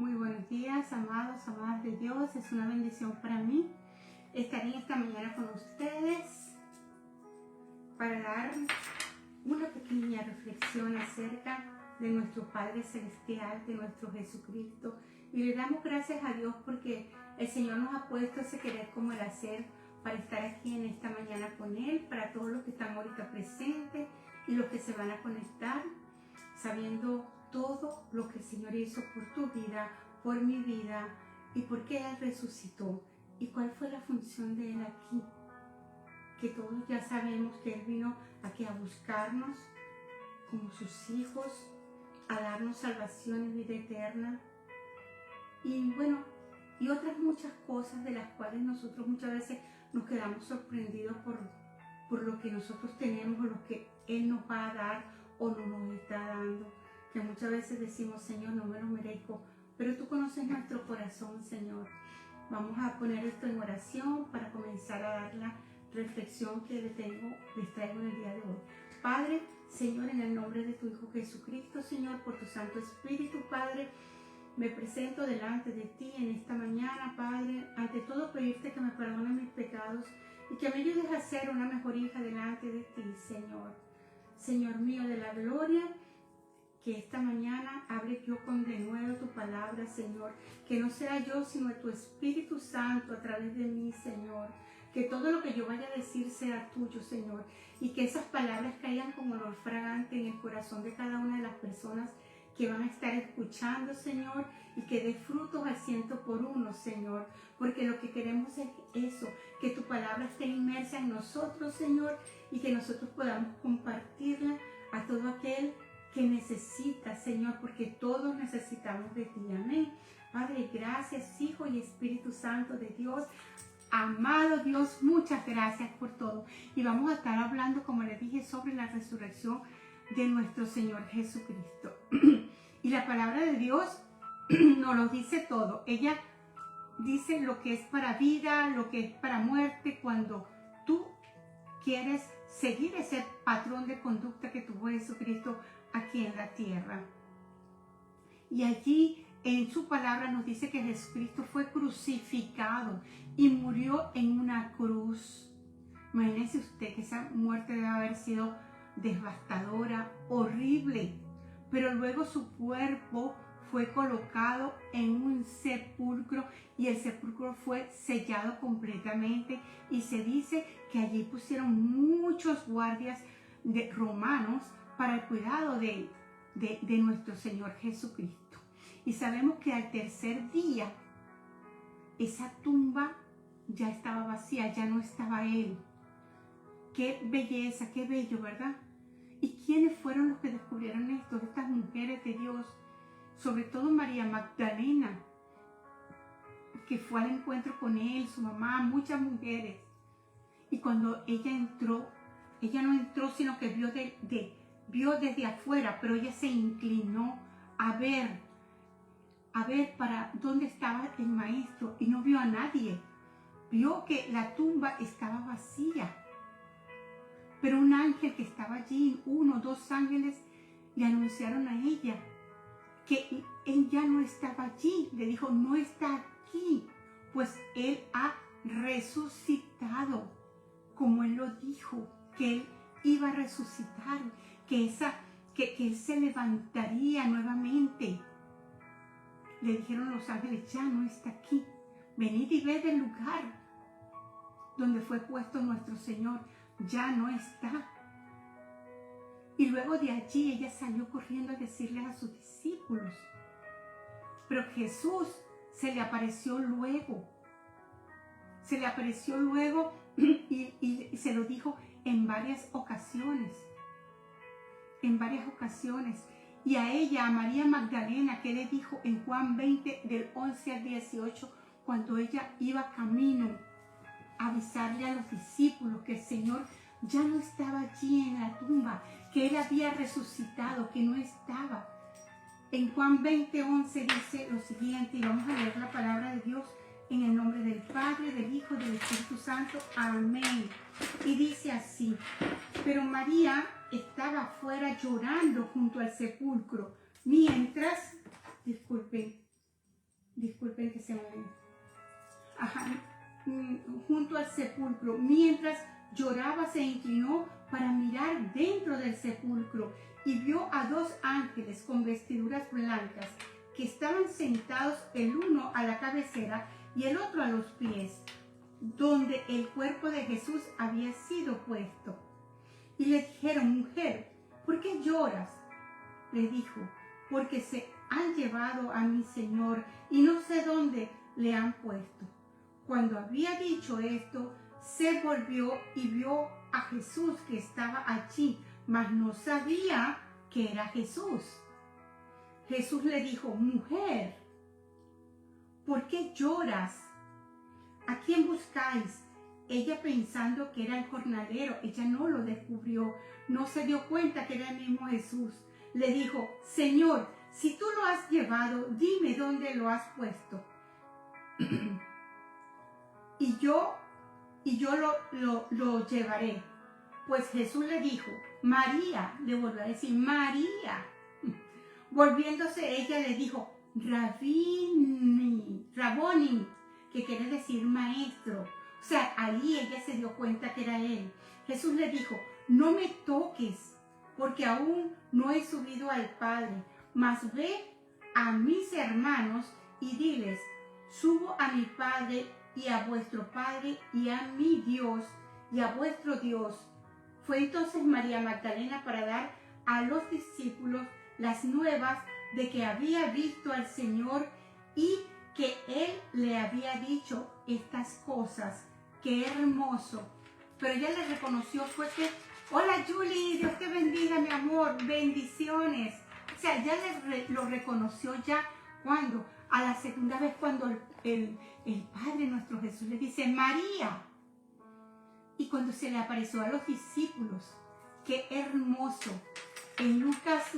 Muy buenos días, amados, amadas de Dios. Es una bendición para mí estar en esta mañana con ustedes para dar una pequeña reflexión acerca de nuestro Padre Celestial, de nuestro Jesucristo. Y le damos gracias a Dios porque el Señor nos ha puesto ese querer como el hacer para estar aquí en esta mañana con Él, para todos los que están ahorita presentes y los que se van a conectar, sabiendo todo lo que el Señor hizo por tu vida, por mi vida, y por qué Él resucitó, y cuál fue la función de Él aquí. Que todos ya sabemos que Él vino aquí a buscarnos como sus hijos, a darnos salvación y vida eterna. Y bueno, y otras muchas cosas de las cuales nosotros muchas veces nos quedamos sorprendidos por lo que nosotros tenemos, o lo que Él nos va a dar o no nos está dando. Que muchas veces decimos, Señor, no me lo merezco, pero tú conoces nuestro corazón, Señor. Vamos a poner esto en oración para comenzar a dar la reflexión que les traigo en el día de hoy. Padre, Señor, en el nombre de tu Hijo Jesucristo, Señor, por tu Santo Espíritu, Padre, me presento delante de ti en esta mañana, Padre, ante todo pedirte que me perdones mis pecados y que me ayudes a ser una mejor hija delante de ti, Señor. Señor mío de la gloria, que esta mañana hable yo con denuedo tu palabra, Señor. Que no sea yo, sino tu Espíritu Santo a través de mí, Señor. Que todo lo que yo vaya a decir sea tuyo, Señor. Y que esas palabras caigan como olor fragante en el corazón de cada una de las personas que van a estar escuchando, Señor. Y que dé frutos al 100%, Señor. Porque lo que queremos es eso, que tu palabra esté inmersa en nosotros, Señor. Y que nosotros podamos compartirla a todo aquel que necesita, Señor, porque todos necesitamos de ti. Amén. Padre, gracias, Hijo y Espíritu Santo de Dios. Amado Dios, muchas gracias por todo. Y vamos a estar hablando, como les dije, sobre la resurrección de nuestro Señor Jesucristo. Y la palabra de Dios nos lo dice todo. Ella dice lo que es para vida, lo que es para muerte, cuando tú quieres seguir ese patrón de conducta que tuvo Jesucristo aquí en la tierra. Y allí en su palabra nos dice que Jesucristo fue crucificado y murió en una cruz. Imagínense usted que esa muerte debe haber sido devastadora, horrible, pero luego su cuerpo fue colocado en un sepulcro y el sepulcro fue sellado completamente, y se dice que allí pusieron muchos guardias romanos para el cuidado de nuestro Señor Jesucristo. Y sabemos que al tercer día esa tumba ya estaba vacía, ya no estaba Él. Qué belleza, qué bello, ¿verdad? ¿Y quiénes fueron los que descubrieron esto? Estas mujeres de Dios, sobre todo María Magdalena, que fue al encuentro con Él, su mamá, muchas mujeres. Y cuando ella entró, ella no entró, sino que vio desde afuera, pero ella se inclinó a ver para dónde estaba el maestro, y no vio a nadie. Vio que la tumba estaba vacía, pero un ángel que estaba allí, 1 o 2 ángeles, le anunciaron a ella que él ya no estaba allí. Le dijo, no está aquí, pues Él ha resucitado, como Él lo dijo, que Él iba a resucitar, que Él se levantaría nuevamente. Le dijeron los ángeles, ya no está aquí, venid y ved el lugar donde fue puesto nuestro Señor, ya no está. Y luego de allí ella salió corriendo a decirles a sus discípulos, pero Jesús se le apareció luego, y se lo dijo en varias ocasiones. Y a ella, a María Magdalena, que le dijo en Juan 20, del 11 al 18, cuando ella iba camino a avisarle a los discípulos que el Señor ya no estaba allí en la tumba, que Él había resucitado, que no estaba. En Juan 20, 11 dice lo siguiente, y vamos a leer la palabra de Dios en el nombre del Padre, del Hijo y del Espíritu Santo. Amén. Y dice así, pero María estaba afuera llorando junto al sepulcro, mientras, disculpen, disculpen que se me... junto al sepulcro. Mientras lloraba, se inclinó para mirar dentro del sepulcro y vio a dos ángeles con vestiduras blancas que estaban sentados, el uno a la cabecera y el otro a los pies, donde el cuerpo de Jesús había sido puesto. Y le dijeron: mujer, ¿por qué lloras? Le dijo: porque se han llevado a mi Señor y no sé dónde le han puesto. Cuando había dicho esto, se volvió y vio a Jesús que estaba allí, mas no sabía que era Jesús. Jesús le dijo: mujer, ¿por qué lloras? ¿A quién buscáis? Ella, pensando que era el jornalero, ella no lo descubrió, no se dio cuenta que era el mismo Jesús. Le dijo: Señor, si tú lo has llevado, dime dónde lo has puesto. y yo lo llevaré. Pues Jesús le dijo: María. Le volvió a decir: María. Volviéndose ella le dijo: Raboni, que quiere decir maestro. O sea, ahí ella se dio cuenta que era él. Jesús le dijo: no me toques, porque aún no he subido al Padre, mas ve a mis hermanos y diles: subo a mi Padre y a vuestro Padre y a mi Dios y a vuestro Dios. Fue entonces María Magdalena para dar a los discípulos las nuevas de que había visto al Señor y que Él le había dicho estas cosas. ¡Qué hermoso! Pero ella le reconoció, fue que: hola Julie, Dios te bendiga, mi amor, bendiciones. O sea, ya lo reconoció ya cuando, a la segunda vez, cuando el Padre nuestro Jesús le dice: María. Y cuando se le apareció a los discípulos, qué hermoso. En Lucas,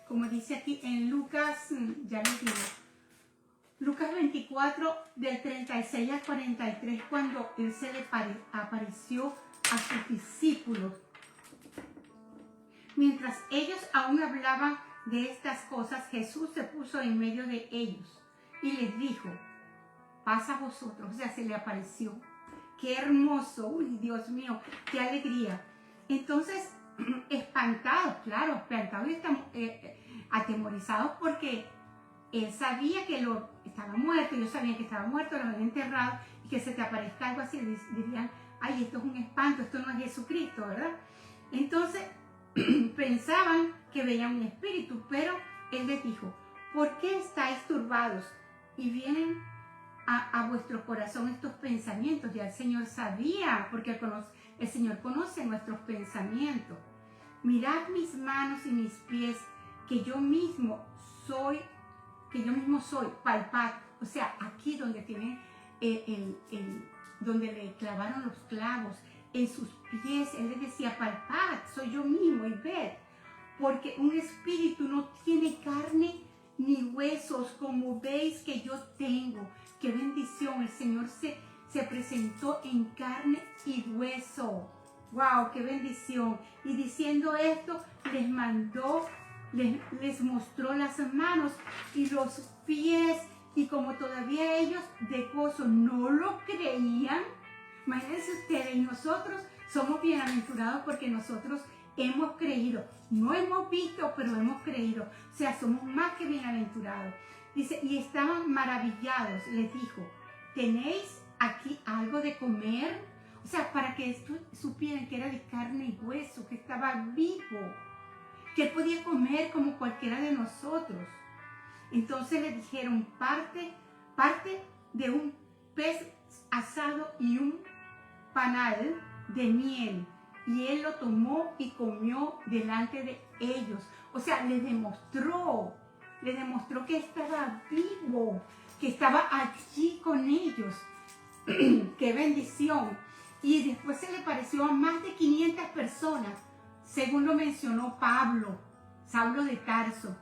como dice aquí, en Lucas, ya les digo, Lucas 24, del 36 al 43, cuando Él se le apareció a sus discípulos. Mientras ellos aún hablaban de estas cosas, Jesús se puso en medio de ellos y les dijo: paz a vosotros. O sea, se le apareció. ¡Qué hermoso! ¡Uy, Dios mío! ¡Qué alegría! Entonces, espantados, claro, espantados y atemorizados, porque Él sabía que estaba muerto, ellos sabían que estaba muerto, lo habían enterrado, y que se te aparezca algo así, dirían: ay, esto es un espanto, esto no es Jesucristo, ¿verdad? Entonces, pensaban que veían un espíritu, pero Él les dijo: ¿por qué estáis turbados? Y vienen a vuestro corazón estos pensamientos. Ya el Señor sabía, porque el Señor conoce nuestros pensamientos. Mirad mis manos y mis pies, que yo mismo soy, palpad. O sea, aquí donde tiene donde le clavaron los clavos, en sus pies, Él le decía: palpad, soy yo mismo, y ved, porque un espíritu no tiene carne ni huesos, como veis que yo tengo. ¡Qué bendición! El Señor se presentó en carne y hueso. ¡Wow! ¡Qué bendición! Y diciendo esto, les mostró las manos y los pies, y como todavía ellos de gozo no lo creían, imagínense ustedes, y nosotros somos bienaventurados porque nosotros hemos creído. No hemos visto, pero hemos creído. O sea, somos más que bienaventurados. Dice: y estaban maravillados. Les dijo: ¿tenéis aquí algo de comer? O sea, para que esto supieran que era de carne y hueso, que estaba vivo, que podía comer como cualquiera de nosotros. Entonces le dijeron: parte de un pez asado y un panal de miel. Y Él lo tomó y comió delante de ellos. O sea, les demostró que estaba vivo, que estaba allí con ellos. ¡Qué bendición! Y después se le pareció a más de 500 personas, según lo mencionó Saulo de Tarso.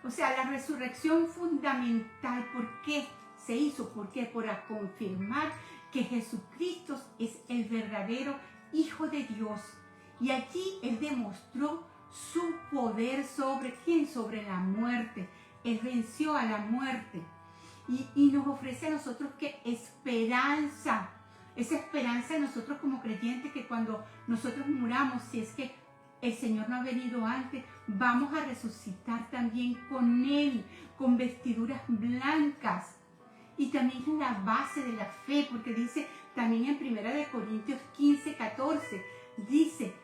O sea, la resurrección fundamental. ¿Por qué se hizo? ¿Por qué? Para confirmar que Jesucristo es el verdadero Hijo de Dios. Y allí Él demostró su poder sobre ¿quién? Sobre la muerte. Él venció a la muerte. y nos ofrece a nosotros que esperanza, esa esperanza de nosotros como creyentes, que cuando nosotros muramos, si es que el Señor no ha venido antes, vamos a resucitar también con Él, con vestiduras blancas. Y también es la base de la fe, porque dice también en 1 Corintios 15, 14, dice,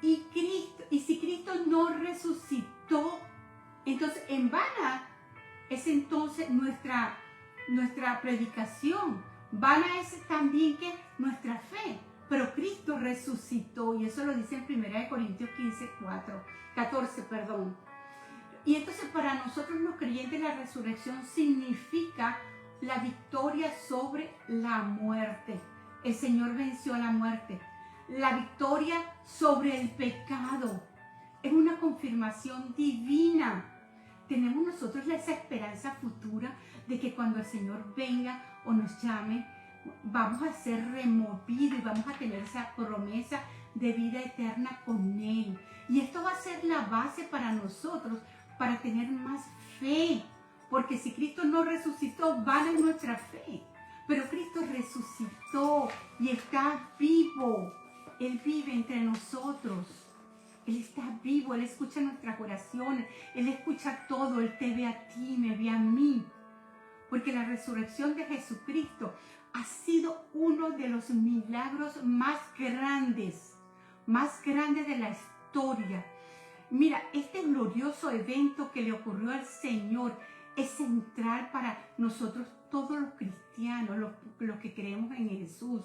y si Cristo no resucitó, entonces en vana es entonces nuestra predicación, vana es también que nuestra fe, pero Cristo resucitó, y eso lo dice en 1 Corintios 15, 14, perdón. Y entonces para nosotros los creyentes la resurrección significa la victoria sobre la muerte. El Señor venció a la muerte. La victoria sobre el pecado. Es una confirmación divina. Tenemos nosotros esa esperanza futura de que cuando el Señor venga o nos llame, vamos a ser removidos y vamos a tener esa promesa de vida eterna con Él. Y esto va a ser la base para nosotros, para tener más fe, porque si Cristo no resucitó, vana es nuestra fe, pero Cristo resucitó y está vivo. Él vive entre nosotros, Él está vivo, Él escucha nuestras oraciones, Él escucha todo, Él te ve a ti, me ve a mí, porque la resurrección de Jesucristo ha sido uno de los milagros más grandes de la historia. Mira, este glorioso evento que le ocurrió al Señor es central para nosotros todos los cristianos, los que creemos en Jesús.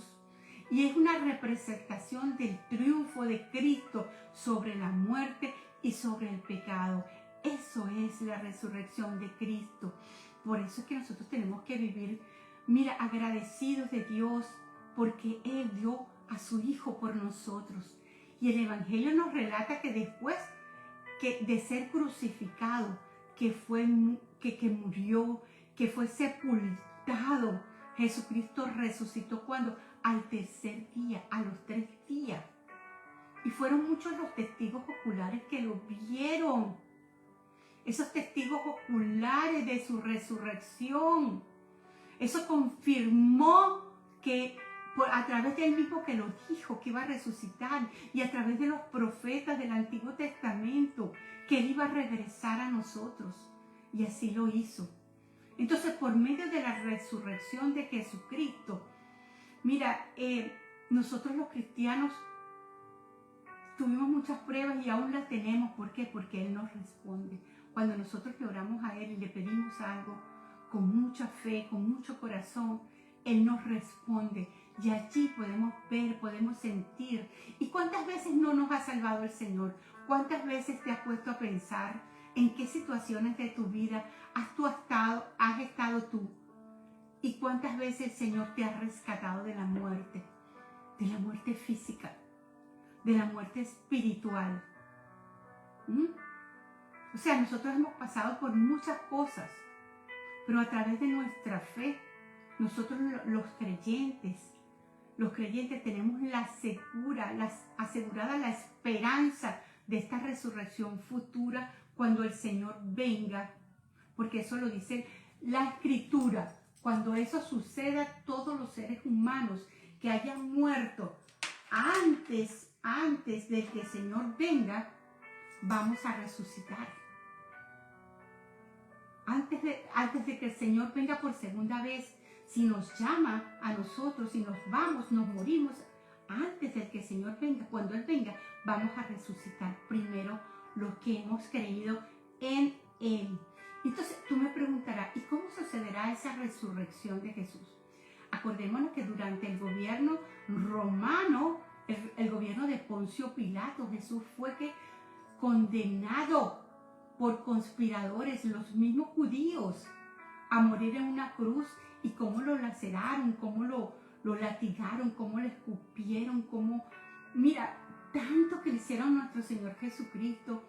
Y es una representación del triunfo de Cristo sobre la muerte y sobre el pecado. Eso es la resurrección de Cristo. Por eso es que nosotros tenemos que vivir, mira, agradecidos de Dios, porque Él dio a su Hijo por nosotros. Y el Evangelio nos relata que después de ser crucificado, que murió, que fue sepultado, Jesucristo resucitó cuando al tercer día, a los 3 días. Y fueron muchos los testigos oculares que lo vieron. Esos testigos oculares de su resurrección. Eso confirmó que a través del mismo que lo dijo, que iba a resucitar, y a través de los profetas del Antiguo Testamento, que Él iba a regresar a nosotros. Y así lo hizo. Entonces, por medio de la resurrección de Jesucristo, mira, nosotros los cristianos tuvimos muchas pruebas y aún las tenemos. ¿Por qué? Porque Él nos responde. Cuando nosotros le oramos a Él y le pedimos algo con mucha fe, con mucho corazón, Él nos responde. Y allí podemos ver, podemos sentir. ¿Y cuántas veces no nos ha salvado el Señor? ¿Cuántas veces te has puesto a pensar en qué situaciones de tu vida has estado tú? ¿Y cuántas veces el Señor te ha rescatado de la muerte física, de la muerte espiritual? O sea, nosotros hemos pasado por muchas cosas, pero a través de nuestra fe, nosotros los creyentes tenemos asegurada la esperanza de esta resurrección futura cuando el Señor venga, porque eso lo dice la Escritura. Cuando eso suceda, todos los seres humanos que hayan muerto antes de que el Señor venga, vamos a resucitar. Antes de que el Señor venga por segunda vez, si nos llama a nosotros, si nos vamos, nos morimos, antes de que el Señor venga, cuando Él venga, vamos a resucitar primero los que hemos creído en Él. Entonces tú me preguntarás, ¿y cómo sucederá esa resurrección de Jesús? Acordémonos que durante el gobierno romano, el gobierno de Poncio Pilato, Jesús fue condenado por conspiradores, los mismos judíos, a morir en una cruz. Y cómo lo laceraron, cómo lo latigaron, cómo lo escupieron, mira, tanto que le hicieron a nuestro Señor Jesucristo,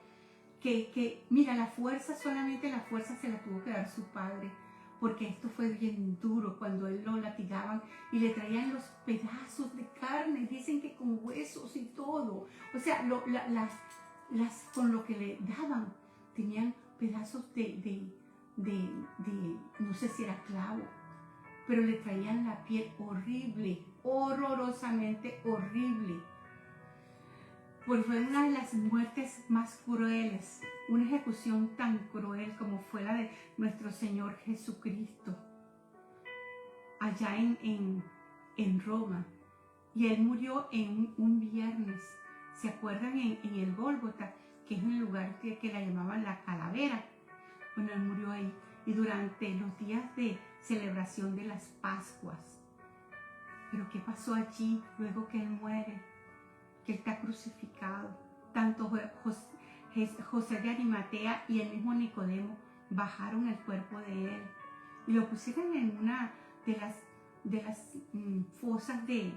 que mira, solamente la fuerza se la tuvo que dar su Padre, porque esto fue bien duro cuando Él lo latigaban y le traían los pedazos de carne, dicen que con huesos y todo, o sea, con lo que le daban, tenían pedazos de no sé si era clavo, pero le traían la piel horrible, horrorosamente horrible. Pues fue una de las muertes más crueles, una ejecución tan cruel como fue la de nuestro Señor Jesucristo, allá en Roma. Y Él murió en un viernes. ¿Se acuerdan en el Gólgota, que es un lugar que la llamaban la calavera? Bueno, Él murió ahí. Y durante los días de celebración de las Pascuas. Pero ¿qué pasó allí luego que Él muere? Que Él está crucificado. Tanto José de Arimatea y el mismo Nicodemo bajaron el cuerpo de Él y lo pusieron en una de las fosas de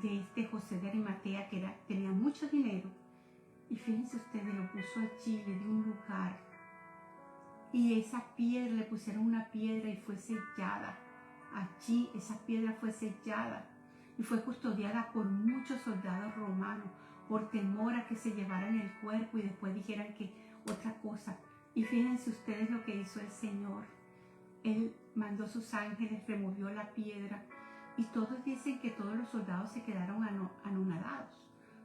este José de Arimatea, que tenía mucho dinero. Y fíjense ustedes, lo puso allí, le dio un lugar. Y esa piedra, le pusieron una piedra y fue sellada. Allí esa piedra fue sellada y fue custodiada por muchos soldados romanos por temor a que se llevaran el cuerpo y después dijeran que otra cosa. Y fíjense ustedes lo que hizo el Señor. Él mandó sus ángeles, removió la piedra y todos dicen que todos los soldados se quedaron anonadados.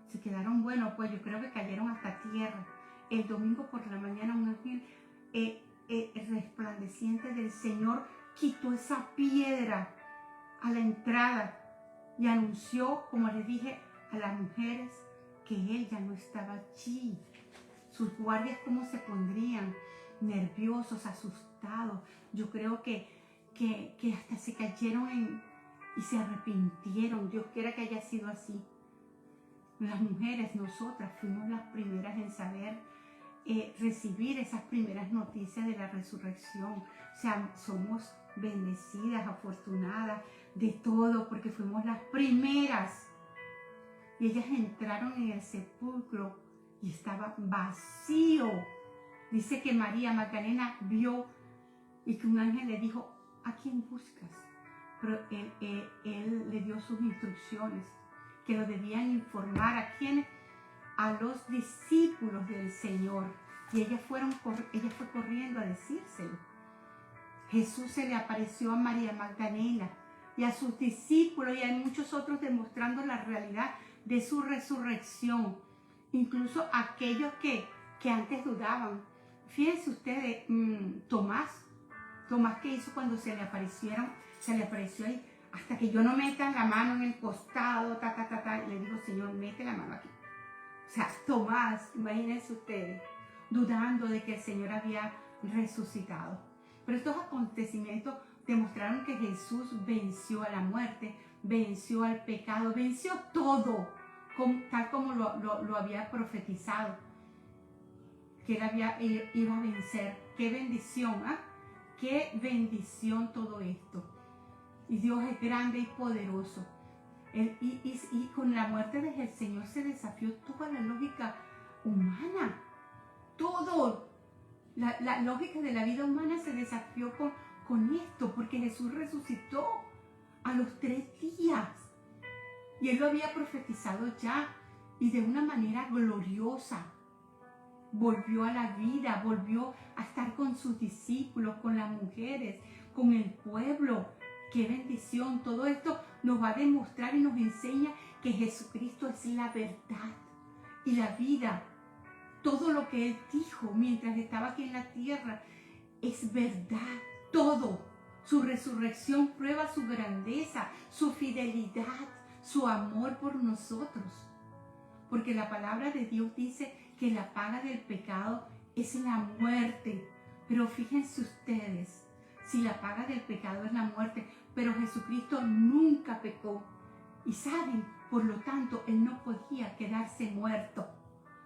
Se quedaron, bueno, pues yo creo que cayeron hasta tierra. El domingo por la mañana un ángel resplandeciente del Señor quitó esa piedra a la entrada y anunció, como les dije, a las mujeres que Él ya no estaba allí. Sus guardias cómo se pondrían, nerviosos, asustados. Yo creo que hasta se cayeron y se arrepintieron. Dios quiera que haya sido así. Las mujeres, nosotras, fuimos las primeras en saber recibir esas primeras noticias de la resurrección. O sea, somos bendecidas, afortunadas de todo, porque fuimos las primeras. Y ellas entraron en el sepulcro y estaba vacío. Dice que María Magdalena vio y que un ángel le dijo, ¿a quién buscas? Pero él le dio sus instrucciones, que lo debían informar a quienes, a los discípulos del Señor. Y ella fue corriendo a decírselo. Jesús se le apareció a María Magdalena y a sus discípulos y a muchos otros demostrando la realidad de su resurrección. Incluso aquellos que antes dudaban. Fíjense ustedes, Tomás, ¿qué hizo cuando se le apareció ahí? Hasta que yo no meta la mano en el costado, le digo, Señor, mete la mano aquí. O sea, Tomás, imagínense ustedes, dudando de que el Señor había resucitado. Pero estos acontecimientos demostraron que Jesús venció a la muerte, venció al pecado, venció todo, tal como lo había profetizado, que Él iba a vencer. ¡Qué bendición! ¿Ah? ¡Qué bendición todo esto! Y Dios es grande y poderoso. Y con la muerte del Señor se desafió toda la lógica humana. Todo. La lógica de la vida humana se desafió con esto, porque Jesús resucitó a los 3 días. Y Él lo había profetizado ya, y de una manera gloriosa. Volvió a la vida, volvió a estar con sus discípulos, con las mujeres, con el pueblo. ¡Qué bendición! Todo esto nos va a demostrar y nos enseña que Jesucristo es la verdad y la vida. Todo lo que Él dijo mientras estaba aquí en la tierra es verdad. Todo. Su resurrección prueba su grandeza, su fidelidad, su amor por nosotros. Porque la palabra de Dios dice que la paga del pecado es la muerte. Pero fíjense ustedes, si la paga del pecado es la muerte, pero Jesucristo nunca pecó. Y saben, por lo tanto, Él no podía quedarse muerto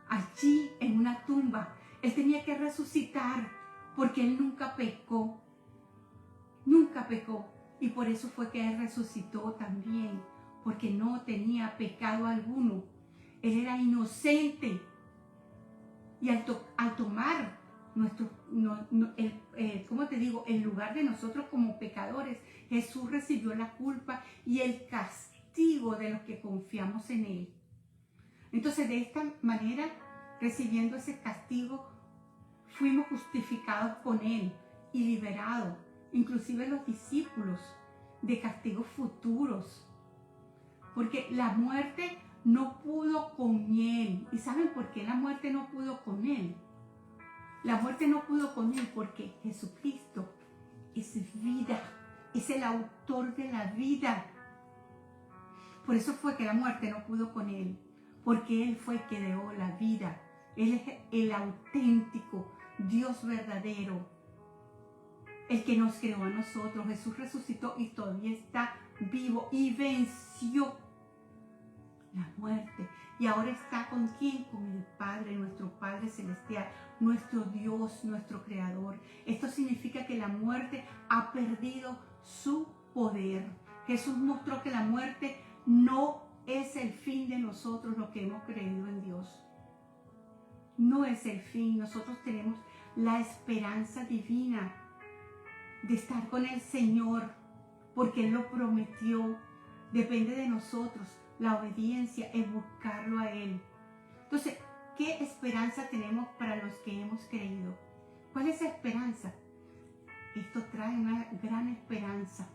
allí en una tumba. Él tenía que resucitar porque Él nunca pecó. Nunca pecó. Y por eso fue que Él resucitó también, porque no tenía pecado alguno. Él era inocente. Y al tomar el lugar de nosotros como pecadores, Jesús recibió la culpa y el castigo de los que confiamos en Él. Entonces, de esta manera, recibiendo ese castigo, fuimos justificados con Él y liberados, inclusive los discípulos, de castigos futuros. Porque la muerte no pudo con Él. ¿Y saben por qué la muerte no pudo con Él? La muerte no pudo con Él porque Jesucristo es vida, es el autor de la vida. Por eso fue que la muerte no pudo con Él, porque Él fue el que dio la vida. Él es el auténtico Dios verdadero, el que nos creó a nosotros. Jesús resucitó y todavía está vivo y venció la muerte. Y ahora está ¿con quién? Con el Padre, nuestro Padre Celestial, nuestro Dios, nuestro Creador. Esto significa que la muerte ha perdido su poder. Jesús mostró que la muerte no es el fin de nosotros, lo que hemos creído en Dios. No es el fin. Nosotros tenemos la esperanza divina de estar con el Señor, porque Él lo prometió. Depende de nosotros. La obediencia es buscarlo a Él. Entonces, ¿qué esperanza tenemos para los que hemos creído? ¿Cuál es la esperanza? Esto trae una gran esperanza.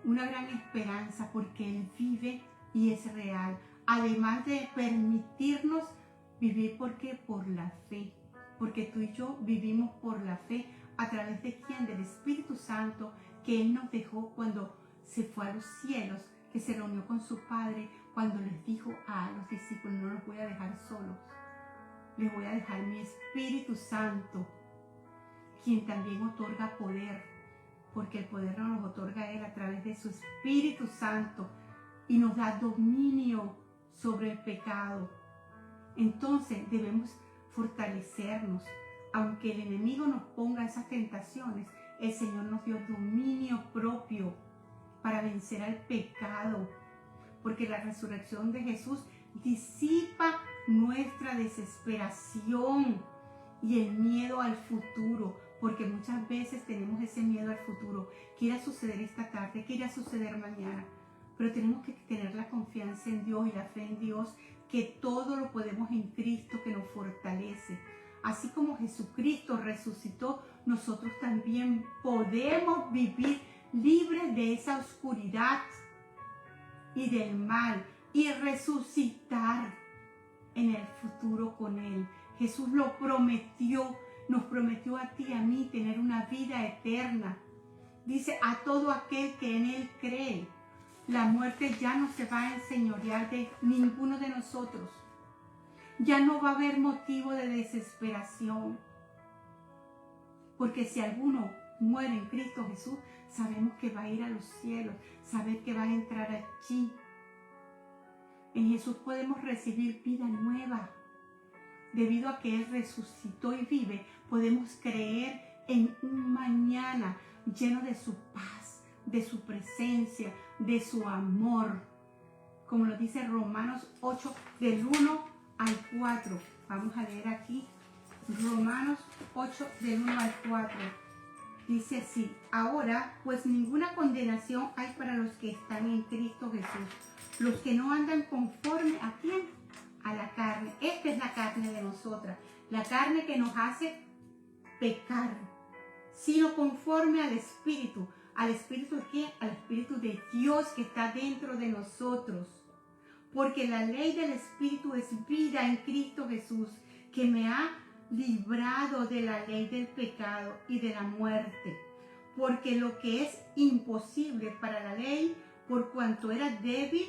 Una gran esperanza porque Él vive y es real. Además de permitirnos vivir, ¿por qué? Por la fe. Porque tú y yo vivimos por la fe. ¿A través de quién? Del Espíritu Santo que Él nos dejó cuando se fue a los cielos, que se reunió con su Padre, cuando les dijo a los discípulos: no los voy a dejar solos, les voy a dejar mi Espíritu Santo, quien también otorga poder, porque el poder nos lo otorga Él a través de su Espíritu Santo y nos da dominio sobre el pecado. Entonces debemos fortalecernos. Aunque el enemigo nos ponga esas tentaciones, el Señor nos dio dominio propio para vencer al pecado, porque la resurrección de Jesús disipa nuestra desesperación y el miedo al futuro, porque muchas veces tenemos ese miedo al futuro. ¿Qué irá a suceder esta tarde? ¿Qué irá a suceder mañana? Pero tenemos que tener la confianza en Dios y la fe en Dios, que todo lo podemos en Cristo que nos fortalece. Así como Jesucristo resucitó, nosotros también podemos vivir libres de esa oscuridad y del mal y resucitar en el futuro con Él. Jesús lo prometió, nos prometió a ti y a mí tener una vida eterna. Dice: a todo aquel que en Él cree, la muerte ya no se va a enseñorear de ninguno de nosotros. Ya no va a haber motivo de desesperación, porque si alguno muere en Cristo Jesús, sabemos que va a ir a los cielos, saber que va a entrar allí. En Jesús podemos recibir vida nueva. Debido a que Él resucitó y vive, podemos creer en un mañana lleno de su paz, de su presencia, de su amor. Como lo dice Romanos 8, del 1 al 4. Vamos a leer aquí Romanos 8, del 1 al 4. Dice así: ahora pues ninguna condenación hay para los que están en Cristo Jesús, los que no andan conforme ¿a quién? A la carne. Esta es la carne de nosotras, la carne que nos hace pecar, sino conforme al Espíritu. ¿Al Espíritu de quién? Al Espíritu de Dios que está dentro de nosotros. Porque la ley del Espíritu es vida en Cristo Jesús, que me ha librado de la ley del pecado y de la muerte. Porque lo que es imposible para la ley, por cuanto era débil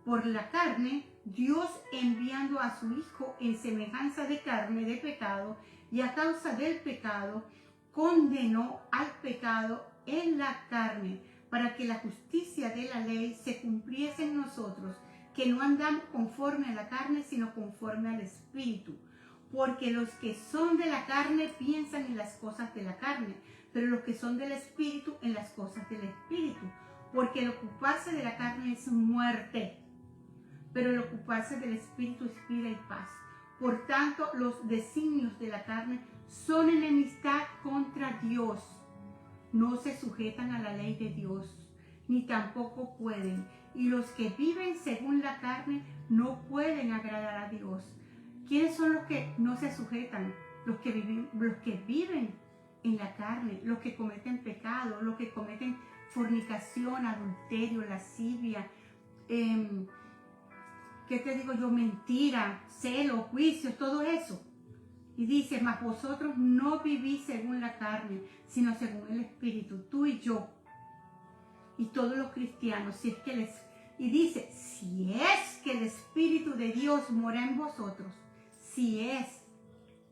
por la carne, Dios, enviando a su Hijo en semejanza de carne de pecado, y a causa del pecado, condenó al pecado en la carne, para que la justicia de la ley se cumpliese en nosotros, que no andamos conforme a la carne, sino conforme al Espíritu. Porque los que son de la carne piensan en las cosas de la carne, pero los que son del Espíritu en las cosas del Espíritu. Porque el ocuparse de la carne es muerte, pero el ocuparse del Espíritu es vida y paz. Por tanto, los designios de la carne son enemistad contra Dios. No se sujetan a la ley de Dios, ni tampoco pueden. Y los que viven según la carne no pueden agradar a Dios. ¿Quiénes son los que no se sujetan? los que viven en la carne, los que cometen pecado, los que cometen fornicación, adulterio, lascivia, ¿qué te digo yo? Mentira, celo, juicio, todo eso. Y dice, mas vosotros no vivís según la carne, sino según el Espíritu, tú y yo. Y todos los cristianos, y dice, si es que el Espíritu de Dios mora en vosotros, si es,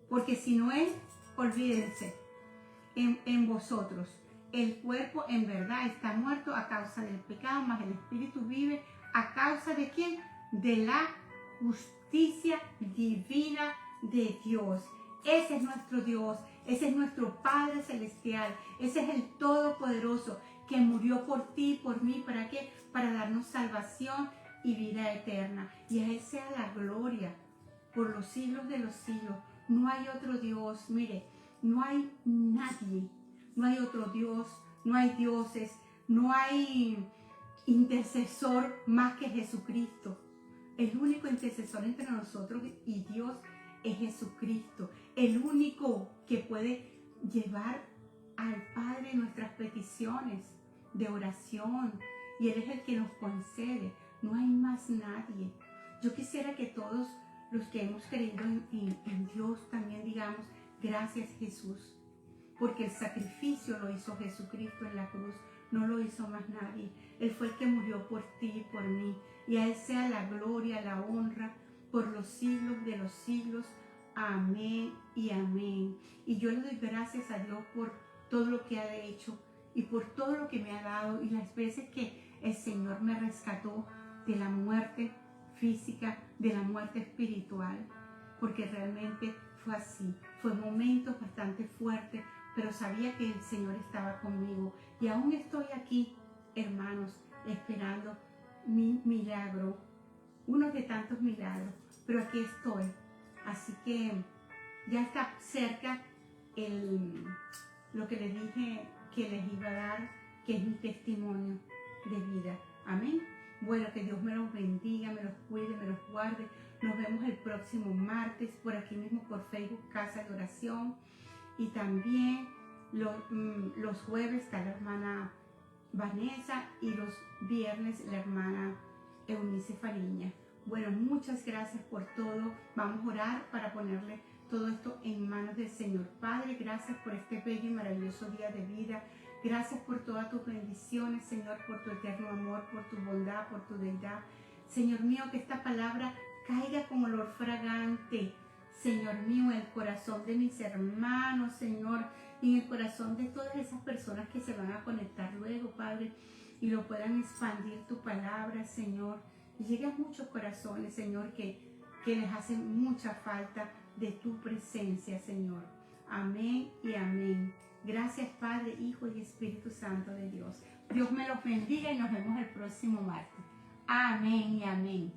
porque si no es, olvídense, en vosotros. El cuerpo en verdad está muerto a causa del pecado, mas el Espíritu vive a causa de ¿quién? De la justicia divina de Dios. Ese es nuestro Dios, ese es nuestro Padre Celestial, ese es el Todopoderoso que murió por ti y por mí. ¿Para qué? Para darnos salvación y vida eterna. Y a Él sea la gloria por los siglos de los siglos. No hay otro Dios, mire, no hay nadie, no hay otro Dios, no hay dioses, no hay intercesor más que Jesucristo. El único intercesor entre nosotros y Dios es Jesucristo, el único que puede llevar al Padre nuestras peticiones de oración, y Él es el que nos concede. No hay más nadie. Yo quisiera que todos los que hemos creído en Dios también digamos, gracias Jesús, porque el sacrificio lo hizo Jesucristo en la cruz, no lo hizo más nadie. Él fue el que murió por ti y por mí, y a Él sea la gloria, la honra, por los siglos de los siglos. Amén y amén. Y yo le doy gracias a Dios por todo lo que ha hecho y por todo lo que me ha dado, y las veces que el Señor me rescató de la muerte física, de la muerte espiritual, porque realmente fue así. Fue momentos bastante fuertes, pero sabía que el Señor estaba conmigo, y aún estoy aquí, hermanos, esperando mi milagro, uno de tantos milagros, pero aquí estoy. Así que ya está cerca lo que les dije que les iba a dar, que es mi testimonio de vida. Amén. Bueno, que Dios me los bendiga, me los cuide, me los guarde. Nos vemos el próximo martes por aquí mismo por Facebook, Casa de Oración. Y también los jueves está la hermana Vanessa, y los viernes la hermana Eunice Fariña. Bueno, muchas gracias por todo. Vamos a orar para ponerle todo esto en manos del Señor. Padre, gracias por este bello y maravilloso día de vida. Gracias por todas tus bendiciones, Señor, por tu eterno amor, por tu bondad, por tu deidad. Señor mío, que esta palabra caiga como olor fragante, Señor mío, en el corazón de mis hermanos, Señor, y en el corazón de todas esas personas que se van a conectar luego, Padre, y lo puedan expandir tu palabra, Señor. Y llegue a muchos corazones, Señor, que les hace mucha falta de tu presencia, Señor. Amén y amén. Gracias, Padre, Hijo y Espíritu Santo de Dios. Dios me los bendiga y nos vemos el próximo martes. Amén y amén.